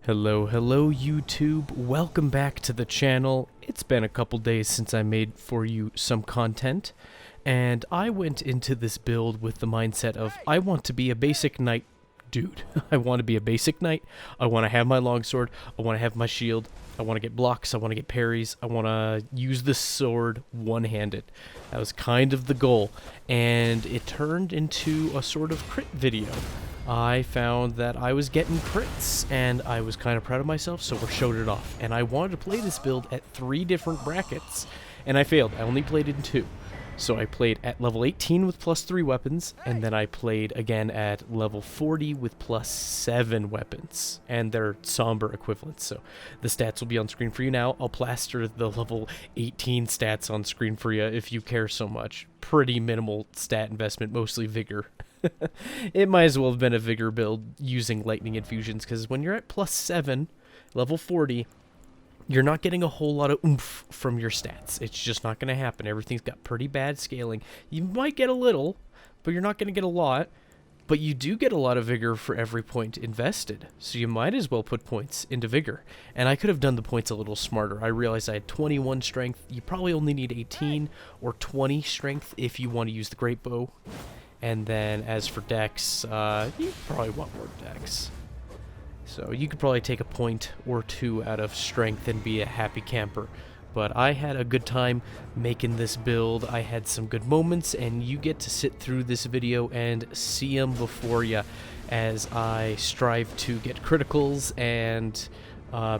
Hello YouTube, welcome back to the channel. It's been a couple days since I made for you some content, and I went into this build with the mindset of I want to be a basic knight dude. I want to be a basic knight, I want to have my longsword, I want to have my shield, I want to get blocks, I want to get parries, I want to use the sword one-handed. That was kind of the goal, and it turned into a sort of crit video. I found that I was getting crits, and I was kind of proud of myself, so we showed it off. And I wanted to play this build at 3 different brackets, and I failed. I only played it in 2. So I played at level 18 with +3 weapons, and then I played again at level 40 with +7 weapons, and they're somber equivalents, so the stats will be on screen for you now. I'll plaster the level 18 stats on screen for you if you care so much. Pretty minimal stat investment, mostly Vigor. It might as well have been a Vigor build using lightning infusions, because when you're at +7, level 40, you're not getting a whole lot of oomph from your stats. It's just not going to happen. Everything's got pretty bad scaling. You might get a little, but you're not going to get a lot. But you do get a lot of Vigor for every point invested, so you might as well put points into Vigor. And I could have done the points a little smarter. I realized I had 21 strength. You probably only need 18 or 20 strength if you want to use the Great Bow. And then as for dex, you probably want more dex. So you could probably take a point or 2 out of strength and be a happy camper. But I had a good time making this build. I had some good moments, and you get to sit through this video and see them before you as I strive to get criticals and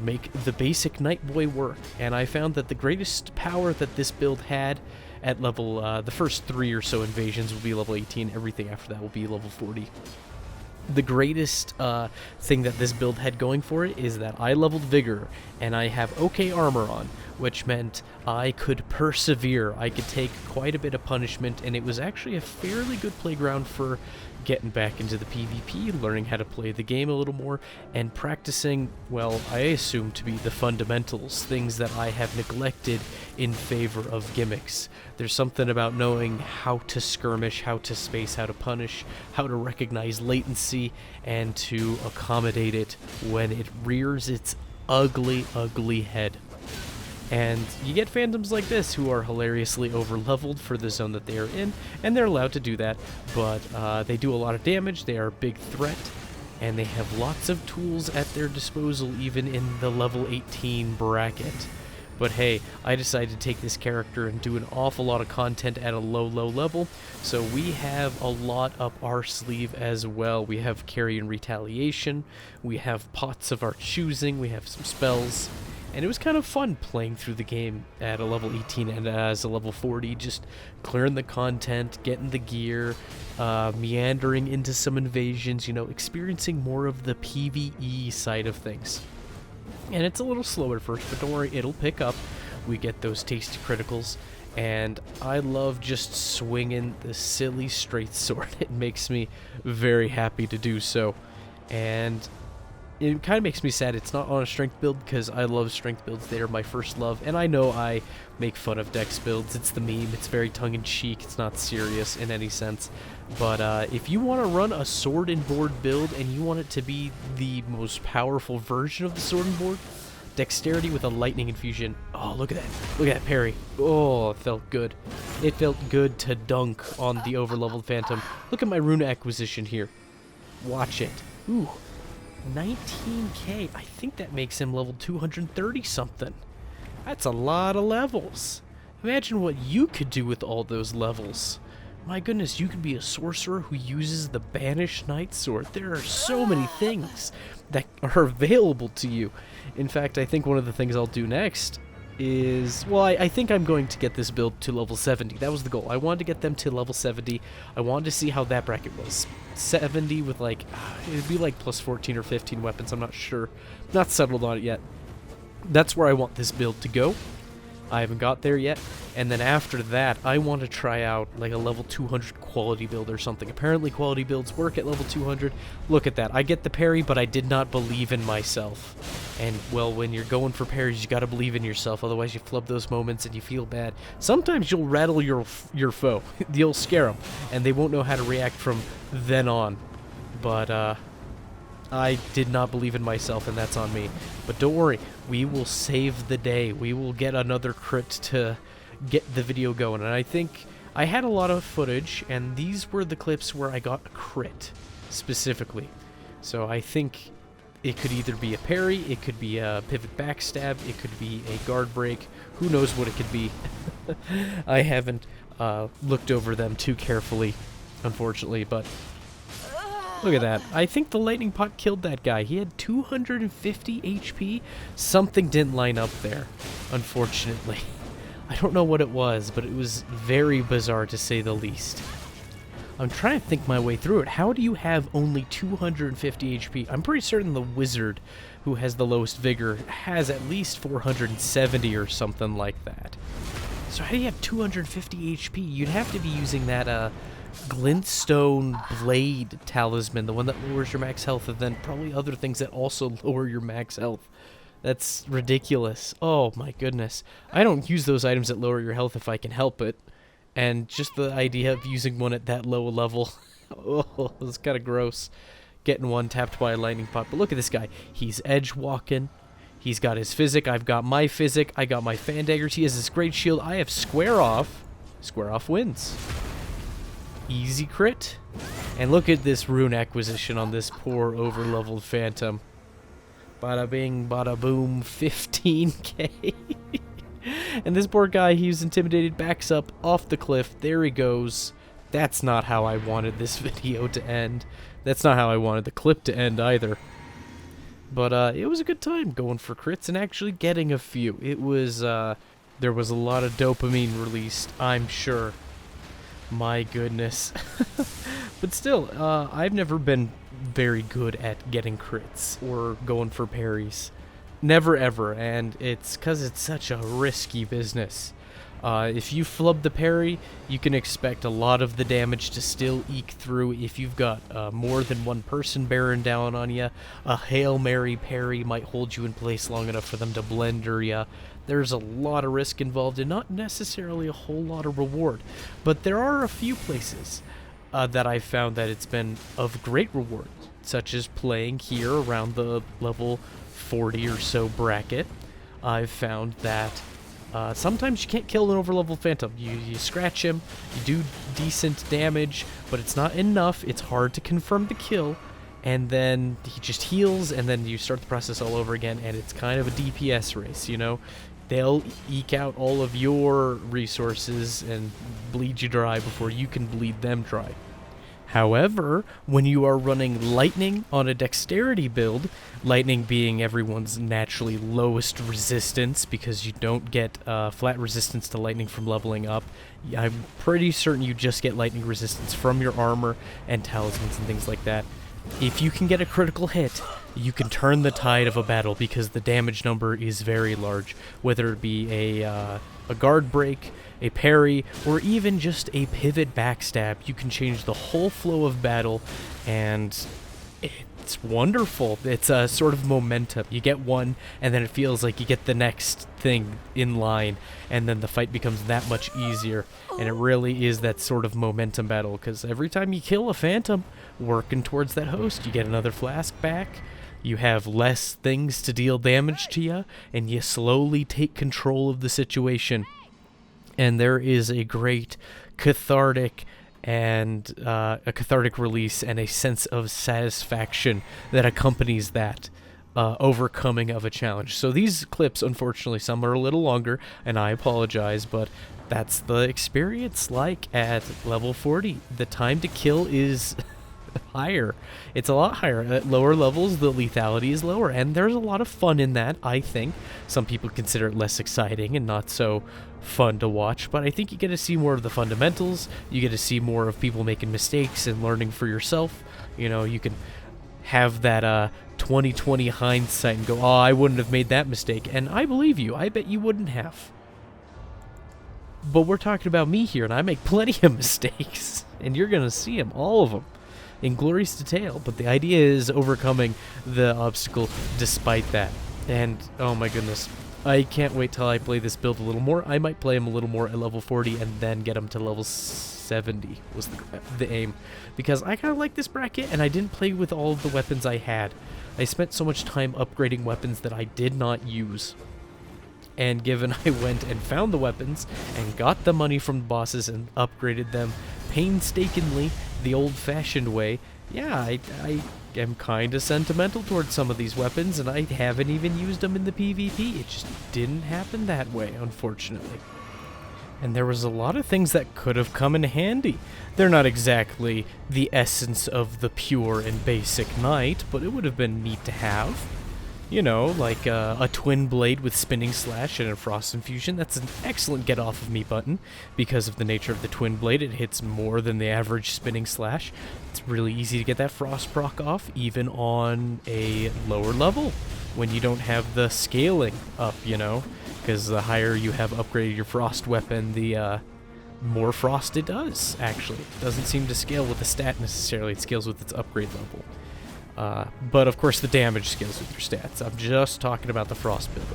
make the basic Night Boy work. And I found that the greatest power that this build had at level, the first 3 or so invasions will be level 18, everything after that will be level 40. The greatest thing that this build had going for it is that I leveled Vigor, and I have okay armor on, which meant I could persevere. I could take quite a bit of punishment, and it was actually a fairly good playground for getting back into the PvP, learning how to play the game a little more, and practicing, well, I assume to be the fundamentals, things that I have neglected in favor of gimmicks. There's something about knowing how to skirmish, how to space, how to punish, how to recognize latency, and to accommodate it when it rears its ugly, ugly head. And you get phantoms like this who are hilariously over-leveled for the zone that they are in, and they're allowed to do that, but they do a lot of damage, they are a big threat, and they have lots of tools at their disposal even in the level 18 bracket. But hey, I decided to take this character and do an awful lot of content at a low level, so we have a lot up our sleeve as well. We have carry and retaliation, we have pots of our choosing, we have some spells. And it was kind of fun playing through the game at a level 18 and as a level 40, just clearing the content, getting the gear, meandering into some invasions, you know, experiencing more of the PvE side of things. And it's a little slow at first, but don't worry, it'll pick up. We get those tasty criticals, and I love just swinging the silly straight sword. It makes me very happy to do so. And it kind of makes me sad it's not on a strength build, because I love strength builds. They are my first love, and I know I make fun of dex builds. It's the meme. It's very tongue-in-cheek. It's not serious in any sense. But if you want to run a sword and board build, and you want it to be the most powerful version of the sword and board, dexterity with a lightning infusion. Oh, look at that. Look at that parry. Oh, it felt good. It felt good to dunk on the over-leveled phantom. Look at my rune acquisition here. Watch it. Ooh. 19k. I think that makes him level 230 something. That's a lot of levels. Imagine what you could do with all those levels. My goodness, you could be a sorcerer who uses the Banished Knight Sword. There are so many things that are available to you. In fact, I think one of the things I'll do next is, well, I think I'm going to get this build to level 70. That was the goal. I wanted to get them to level 70. I wanted to see how that bracket was. 70 with like, it'd be like plus 14 or 15 weapons, I'm not sure. Not settled on it yet. That's where I want this build to go. I haven't got there yet. And then after that, I want to try out like a level 200 quality build or something. Apparently quality builds work at level 200. Look at that. I get the parry, but I did not believe in myself. And, well, when you're going for parries, you gotta believe in yourself. Otherwise, you flub those moments and you feel bad. Sometimes you'll rattle your foe. You'll scare them, and they won't know how to react from then on. But, I did not believe in myself, and that's on me. But don't worry, we will save the day. We will get another crit to get the video going. And I think I had a lot of footage, and these were the clips where I got a crit, specifically. So I think it could either be a parry, it could be a pivot backstab, it could be a guard break. Who knows what it could be? I haven't looked over them too carefully, unfortunately, but look at that. I think the lightning pot killed that guy. He had 250 HP. Something didn't line up there, unfortunately. I don't know what it was, but it was very bizarre to say the least. I'm trying to think my way through it. How do you have only 250 HP? I'm pretty certain the wizard, who has the lowest vigor, has at least 470 or something like that. So how do you have 250 HP? You'd have to be using that glintstone blade talisman, the one that lowers your max health, and then probably other things that also lower your max health. That's ridiculous. Oh my goodness. I don't use those items that lower your health if I can help it. And just the idea of using one at that low a level, oh, it's kind of gross. Getting one tapped by a lightning pot. But look at this guy. He's edge walking. He's got his physic. I've got my physic. I got my fan daggers. He has this great shield. I have square off. Square off wins. Easy crit. And look at this rune acquisition on this poor over-leveled phantom. Bada bing, bada boom, 15k. And this poor guy, he was intimidated, backs up off the cliff. There he goes. That's not how I wanted this video to end. That's not how I wanted the clip to end either. But it was a good time going for crits and actually getting a few. It was, there was a lot of dopamine released, I'm sure. My goodness. But still, I've never been very good at getting crits or going for parries. Never ever, and it's because it's such a risky business. If you flub the parry, you can expect a lot of the damage to still eke through. If you've got more than one person bearing down on you, a Hail Mary parry might hold you in place long enough for them to blender you. There's a lot of risk involved and not necessarily a whole lot of reward. But there are a few places that I've found that it's been of great reward, such as playing here around the level 40 or so bracket. I've found that sometimes you can't kill an overleveled phantom. You scratch him, you do decent damage, but it's not enough. It's hard to confirm the kill, and then he just heals, and then you start the process all over again, and it's kind of a DPS race, you know? They'll eke out all of your resources and bleed you dry before you can bleed them dry. However, when you are running lightning on a dexterity build, lightning being everyone's naturally lowest resistance because you don't get flat resistance to lightning from leveling up, I'm pretty certain you just get lightning resistance from your armor and talismans and things like that. If you can get a critical hit, you can turn the tide of a battle because the damage number is very large, whether it be a guard break, a parry, or even just a pivot backstab. You can change the whole flow of battle, and it's wonderful. It's a sort of momentum. You get one, and then it feels like you get the next thing in line, and then the fight becomes that much easier. And it really is that sort of momentum battle, because every time you kill a phantom working towards that host, you get another flask back. You have less things to deal damage to you, and you slowly take control of the situation. And there is a great cathartic and a cathartic release and a sense of satisfaction that accompanies that overcoming of a challenge. So these clips, unfortunately, some are a little longer, and I apologize, but that's the experience like at level 40. The time to kill is higher. It's a lot higher. At lower levels, the lethality is lower, and there's a lot of fun in that, I think. Some people consider it less exciting and not so fun to watch, but I think you get to see more of the fundamentals. You get to see more of people making mistakes and learning for yourself. You know, you can have that 20/20 hindsight and go, oh, I wouldn't have made that mistake, and I believe you. I bet you wouldn't have. But we're talking about me here, and I make plenty of mistakes, and you're going to see them, all of them, in glorious detail. But the idea is overcoming the obstacle despite that. And, oh my goodness, I can't wait till I play this build a little more. I might play him a little more at level 40 and then get him to level 70 was the aim, because I kind of like this bracket and I didn't play with all of the weapons I had. I spent so much time upgrading weapons that I did not use. And given I went and found the weapons and got the money from the bosses and upgraded them painstakingly the old-fashioned way, yeah, I am kind of sentimental towards some of these weapons, and I haven't even used them in the PvP. It just didn't happen that way, unfortunately. And there was a lot of things that could have come in handy. They're not exactly the essence of the pure and basic knight, but it would have been neat to have. You know, like a twin blade with spinning slash and a frost infusion. That's an excellent get off of me button. Because of the nature of the twin blade, it hits more than the average spinning slash. It's really easy to get that frost proc off, even on a lower level, when you don't have the scaling up, you know. Because the higher you have upgraded your frost weapon, the more frost it does, actually. It doesn't seem to scale with the stat necessarily, it scales with its upgrade level. But of course the damage scales with your stats. I'm just talking about the frost build.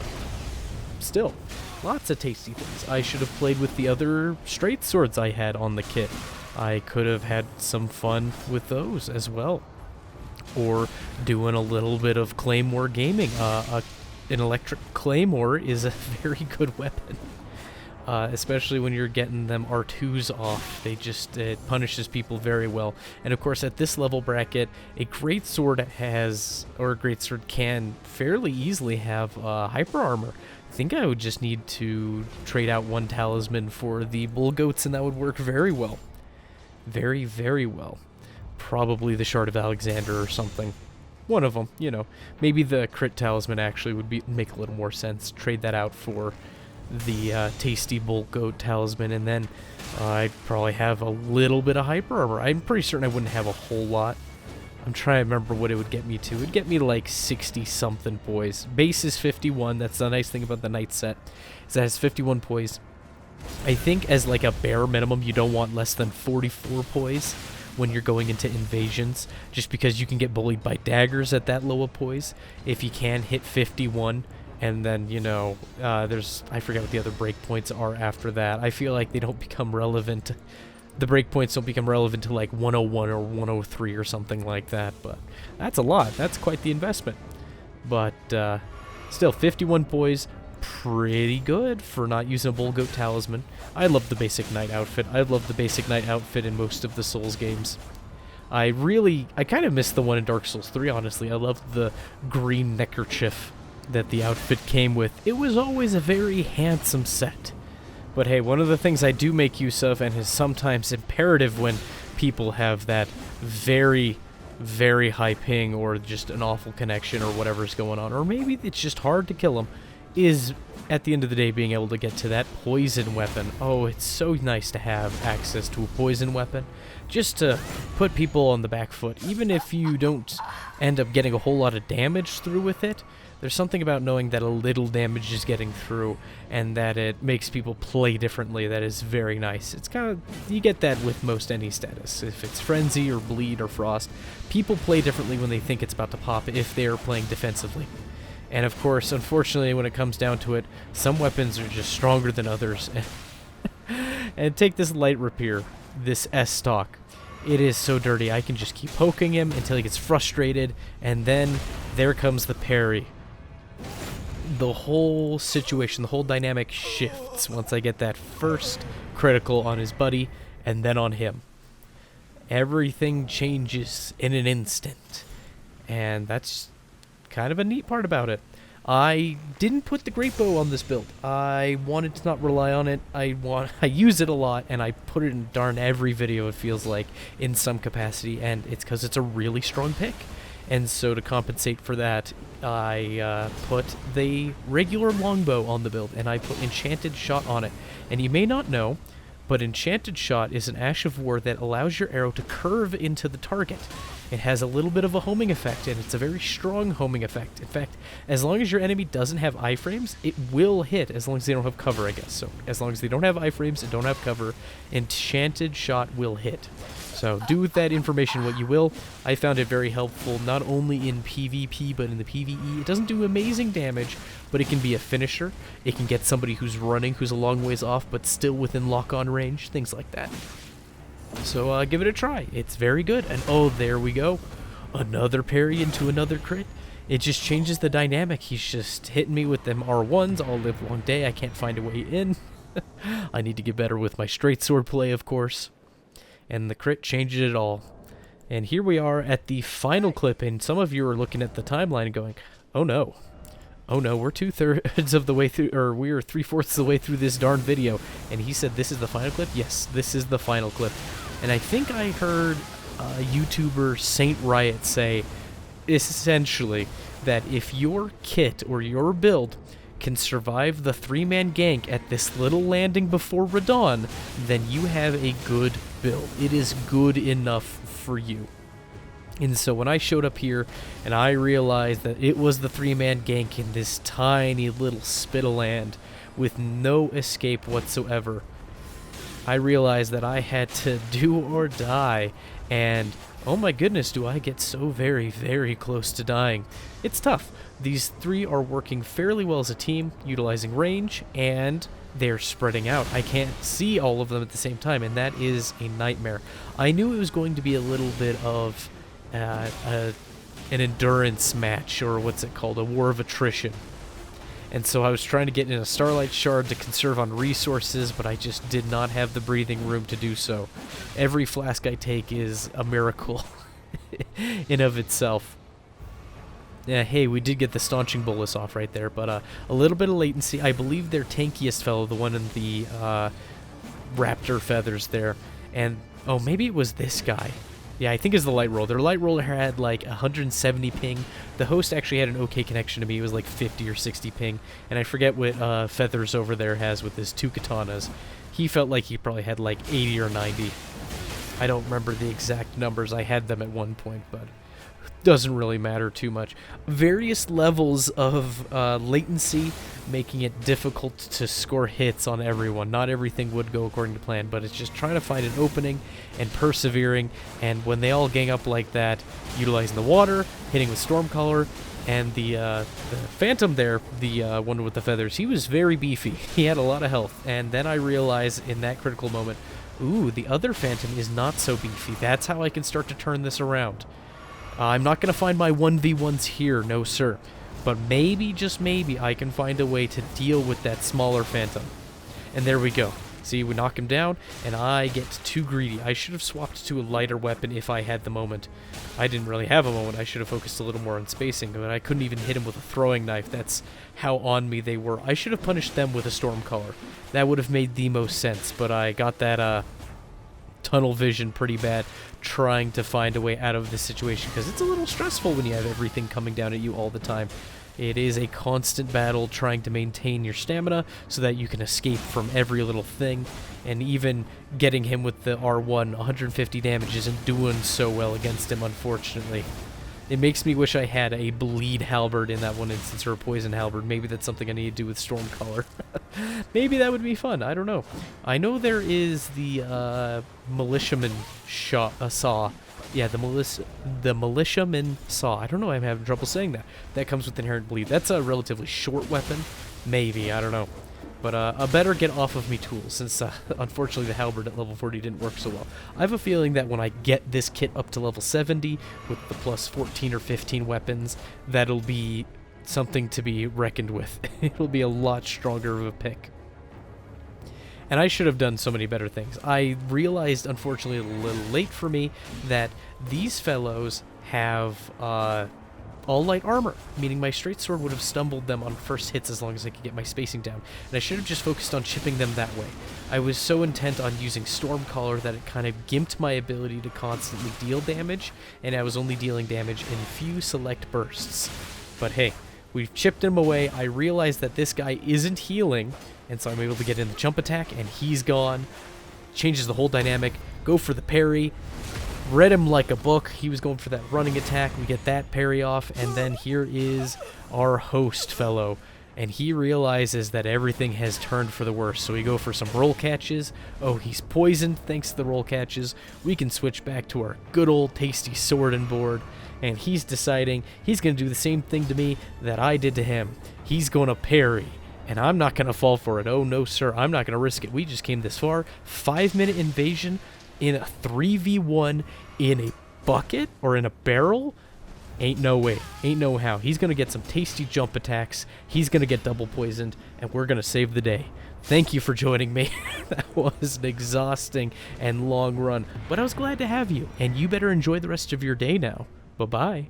Still, lots of tasty things. I should have played with the other straight swords I had on the kit. I could have had some fun with those as well. Or doing a little bit of claymore gaming. An electric claymore is a very good weapon. Especially when you're getting them R2s off. It punishes people very well. And of course, at this level bracket, a greatsword can fairly easily have hyper armor. I think I would just need to trade out one talisman for the bull goats, and that would work very well. Very, very well. Probably the Shard of Alexander or something. One of them, you know. Maybe the crit talisman actually would make a little more sense. Trade that out for the tasty bull goat talisman, and then I'd probably have a little bit of hyper armor. I'm pretty certain I wouldn't have a whole lot. I'm trying to remember what it would get me to. It would get me to like 60 something poise. Base is 51. That's the nice thing about the knight set, is that it has 51 poise. I think as like a bare minimum, you don't want less than 44 poise when you're going into invasions, just because you can get bullied by daggers at that low a poise. If you can hit 51, and then, you know, I forget what the other breakpoints are after that. I feel like they don't become relevant. The breakpoints don't become relevant to like 101 or 103 or something like that, but that's a lot. That's quite the investment. But still, 51 poise, pretty good for not using a bull goat talisman. I love the basic knight outfit. I love the basic knight outfit in most of the Souls games. I kind of miss the one in Dark Souls 3, honestly. I loved the green neckerchief that the outfit came with. It was always a very handsome set. But hey, one of the things I do make use of, and is sometimes imperative when people have that very, very high ping or just an awful connection or whatever's going on, or maybe it's just hard to kill them, is at the end of the day being able to get to that poison weapon. Oh, it's so nice to have access to a poison weapon, just to put people on the back foot. Even if you don't end up getting a whole lot of damage through with it, there's something about knowing that a little damage is getting through and that it makes people play differently that is very nice. It's kind of, you get that with most any status. If it's Frenzy or Bleed or Frost, people play differently when they think it's about to pop if they are playing defensively. And of course, unfortunately, when it comes down to it, some weapons are just stronger than others. And take this light rapier, this S-stock. It is so dirty. I can just keep poking him until he gets frustrated, and then there comes the parry. The whole situation, the whole dynamic shifts once I get that first critical on his buddy and then on him. Everything changes in an instant, and that's kind of a neat part about it. I didn't put the great bow on this build. I wanted to not rely on it. I use it a lot, and I put it in darn every video, it feels like, in some capacity, and it's because it's a really strong pick. And so to compensate for that, I put the regular longbow on the build, and I put Enchanted Shot on it. And you may not know, but Enchanted Shot is an Ash of War that allows your arrow to curve into the target. It has a little bit of a homing effect, and it's a very strong homing effect. In fact, as long as your enemy doesn't have iframes, it will hit, as long as they don't have cover, I guess. So as long as they don't have iframes and don't have cover, Enchanted Shot will hit. So do with that information what you will. I found it very helpful, not only in PvP, but in the PvE. It doesn't do amazing damage, but it can be a finisher. It can get somebody who's running, who's a long ways off, but still within lock-on range, things like that. So give it a try. It's very good. And oh, there we go. Another parry into another crit. It just changes the dynamic. He's just hitting me with them R1s all live long day. I can't find a way in. I need to get better with my straight sword play, of course. And the crit changes it all. And here we are at the final clip, and some of you are looking at the timeline and going, oh no. Oh no, we're 2/3 of the way through, or we're 3/4 of the way through this darn video. And he said this is the final clip? Yes, this is the final clip. And I think I heard YouTuber Saint Riot say, essentially, that if your kit or your build can survive the 3-man gank at this little landing before Radon, then you have a good build. It is good enough for you. And so when I showed up here and I realized that it was the 3-man gank in this tiny little spit of land with no escape whatsoever, I realized that I had to do or die. And oh my goodness, do I get so very, very close to dying. It's tough. These three are working fairly well as a team, utilizing range, and they're spreading out. I can't see all of them at the same time, and that is a nightmare. I knew it was going to be a little bit of an endurance match, or what's it called, a war of attrition. And so I was trying to get in a Starlight Shard to conserve on resources, but I just did not have the breathing room to do so. Every flask I take is a miracle in of itself. Yeah, hey, we did get the Staunching Bolus off right there, but a little bit of latency. I believe their tankiest fellow, the one in the raptor feathers there, and oh, maybe it was this guy. Yeah, I think it's the light roller. Their light roller had like 170 ping. The host actually had an okay connection to me. It was like 50 or 60 ping. And I forget what Feathers over there has with his 2 katanas. He felt like he probably had like 80 or 90. I don't remember the exact numbers. I had them at one point, but doesn't really matter too much. Various levels of latency, making it difficult to score hits on everyone. Not everything would go according to plan, but it's just trying to find an opening and persevering. And when they all gang up like that, utilizing the water, hitting with Stormcaller, and the Phantom there, the one with the feathers, he was very beefy. He had a lot of health. And then I realized in that critical moment, ooh, the other Phantom is not so beefy. That's how I can start to turn this around. I'm not going to find my 1v1s here, no sir. But maybe, just maybe, I can find a way to deal with that smaller Phantom. And there we go. See, we knock him down, and I get too greedy. I should have swapped to a lighter weapon if I had the moment. I didn't really have a moment. I should have focused a little more on spacing, but I couldn't even hit him with a throwing knife. That's how on me they were. I should have punished them with a Stormcaller. That would have made the most sense, but I got that tunnel vision pretty bad, trying to find a way out of this situation, because it's a little stressful when you have everything coming down at you all the time. It is a constant battle trying to maintain your stamina so that you can escape from every little thing, and even getting him with the R1, 150 damage isn't doing so well against him, unfortunately. It makes me wish I had a bleed halberd in that one instance, or a poison halberd. Maybe that's something I need to do with Stormcaller. Maybe that would be fun. I don't know. I know there is the militiaman saw. Yeah, the militiaman saw. I don't know. I'm having trouble saying that. That comes with inherent bleed. That's a relatively short weapon. Maybe. I don't know. But a better get off of me tool, since unfortunately the halberd at level 40 didn't work so well. I have a feeling that when I get this kit up to level 70 with the plus 14 or 15 weapons, that'll be something to be reckoned with. It'll be a lot stronger of a pick. And I should have done so many better things. I realized, unfortunately a little late for me, that these fellows have all light armor, meaning my straight sword would have stumbled them on first hits as long as I could get my spacing down, and I should have just focused on chipping them that way. I was so intent on using Stormcaller that it kind of gimped my ability to constantly deal damage, and I was only dealing damage in few select bursts. But hey, we've chipped him away. I realized that this guy isn't healing, and so I'm able to get in the jump attack, and he's gone. Changes the whole dynamic. Go for the parry. Read him like a book. He was going for that running attack. We get that parry off, and then here is our host fellow, and he realizes that everything has turned for the worse, so we go for some roll catches. Oh, he's poisoned thanks to the roll catches. We can switch back to our good old tasty sword and board, and he's deciding he's going to do the same thing to me that I did to him. He's going to parry, and I'm not going to fall for it. Oh, no, sir. I'm not going to risk it. We just came this far. 5-minute invasion. in a 3v1 in a bucket or in a barrel? Ain't no way. Ain't no how. He's going to get some tasty jump attacks. He's going to get double poisoned, and we're going to save the day. Thank you for joining me. That was an exhausting and long run, but I was glad to have you, and you better enjoy the rest of your day now. Bye-bye.